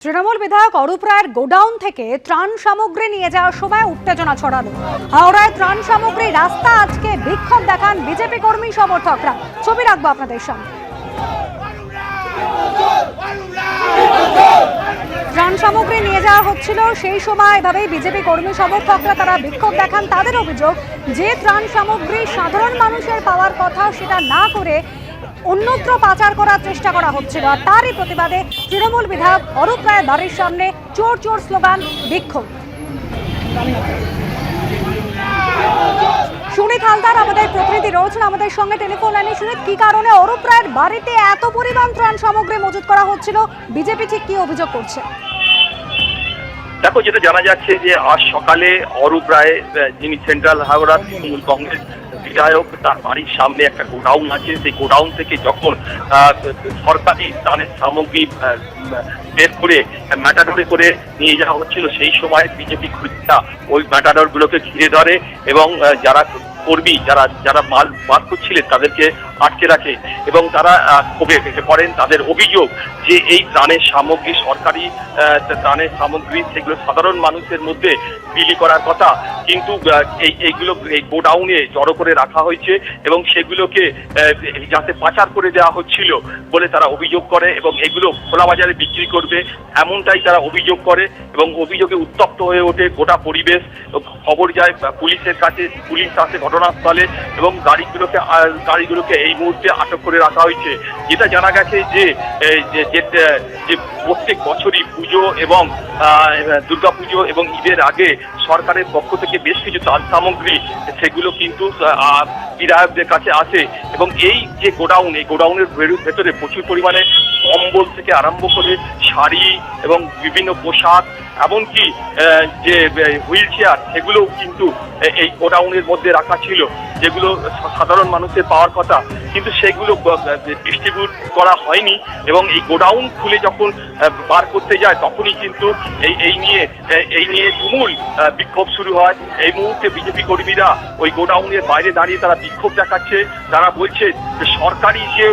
তৃণমূল বিধায়ক অরূপ রায়ের গোডাউন থেকে ত্রাণ সামগ্রী নিয়ে যাওয়ার সময় উত্তেজনা ছড়ালো। হাওড়ায় ত্রাণ সামগ্রী রাস্তা আজকে বিক্ষোভ দেখান বিজেপি কর্মী সমর্থকরা। ছবি রাখবো আপনাদের সামনে। ত্রাণ সামগ্রী নিয়ে যাওয়া হচ্ছিল, সেই সময় এভাবেই বিজেপি কর্মী সমর্থকরা তারা বিক্ষোভ দেখান। তাদের অভিযোগ যে ত্রাণ সামগ্রী সাধারণ মানুষের পাওয়ার কথা সেটা না করে অন্যত্র পাচার করার চেষ্টা করা হচ্ছিল। আর তারই প্রতিবাদে তৃণমূল বিধায়ক অরূপ রায়ের বাড়ির সামনে চোর চোর স্লোগান, বিক্ষোভ। সুনীত হালদার আমাদের প্রতিনিধি রয়েছেন আমাদের সঙ্গে টেলিফোন লাইনে। সুনীত, কি কারণে অরূপ রায়ের বাড়িতে এত পরিমাণ ত্রাণ সামগ্রী মজুত করা হচ্ছিল? বিজেপি ঠিক কি অভিযোগ করছে? দেখো, যেটা জানা যাচ্ছে যে আজ সকালে অরূপ রায়, যিনি সেন্ট্রাল হাওড়া তৃণমূল কংগ্রেস বিধায়ক, তার বাড়ির সামনে একটা গোডাউন আছে। সেই গোডাউন থেকে যখন সরকারি ত্রাণের সামগ্রী বের করে ম্যাটাডোরে করে নিয়ে যাওয়া হচ্ছিল, সেই সময় বিজেপি কর্মীরা ওই ম্যাটাডোরগুলোকে ঘিরে ধরে এবং যারা কর্মী যারা মাল বার করছিলেন তাদেরকে আটকে রাখে এবং তারা ক্ষোভে ফেটে পড়েন। তাদের অভিযোগ যে এই ত্রাণের সামগ্রী, সরকারি ত্রাণের সামগ্রী, সেগুলো সাধারণ মানুষের মধ্যে বিলি করার কথা, কিন্তু এইগুলো এই গোডাউনে জড়ো করে রাখা হয়েছে এবং সেগুলোকে যাতে পাচার করে দেওয়া হচ্ছিল বলে তারা অভিযোগ করে এবং এগুলো খোলা বাজারে বিক্রি করবে, এমনটাই তারা অভিযোগ করে এবং অভিযোগে উত্তপ্ত হয়ে ওঠে গোটা পরিবেশ। খবর যায় পুলিশের কাছে, পুলিশ আসে ঘটনাস্থলে এবং গাড়িগুলোকে এই মুহূর্তে আটক করে রাখা হয়েছে। যেটা জানা গেছে যে প্রত্যেক বছরই পুজো এবং দুর্গাপুজো এবং ঈদের আগে সরকারের পক্ষ থেকে বেশ কিছু ত্রাণ সামগ্রী সেগুলো কিন্তু বিধায়কদের কাছে আসে এবং এই যে গোডাউন, এই গোডাউনের ভেতরে প্রচুর পরিমাণে কম্বল থেকে আরম্ভ করে শাড়ি এবং বিভিন্ন পোশাক, এমনকি যে হুইল চেয়ার, সেগুলোও কিন্তু এই গোডাউনের মধ্যে রাখা ছিল, যেগুলো সাধারণ মানুষের পাওয়ার কথা, কিন্তু সেগুলো ডিস্ট্রিবিউট করা হয়নি এবং এই গোডাউন খুলে যখন বার করতে যায় তখনই কিন্তু এই নিয়ে তুমুল বিক্ষোভ শুরু হয়। এই মুহূর্তে বিজেপি কর্মীরা ওই গোডাউনের বাইরে দাঁড়িয়ে তারা বিক্ষোভ দেখাচ্ছে। তারা বলছে যে সরকারি যে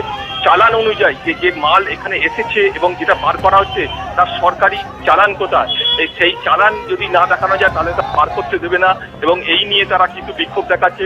চালান অনুযায়ী যে মাল এখানে এসেছে এবং যেটা বার করা হচ্ছে তার সরকারি চালান কোথায়, সেই চালান যদি না দেখানো যায় তাহলে তা বার করতে দেবে না এবং এই নিয়ে তারা কিন্তু বিক্ষোভ দেখাচ্ছে।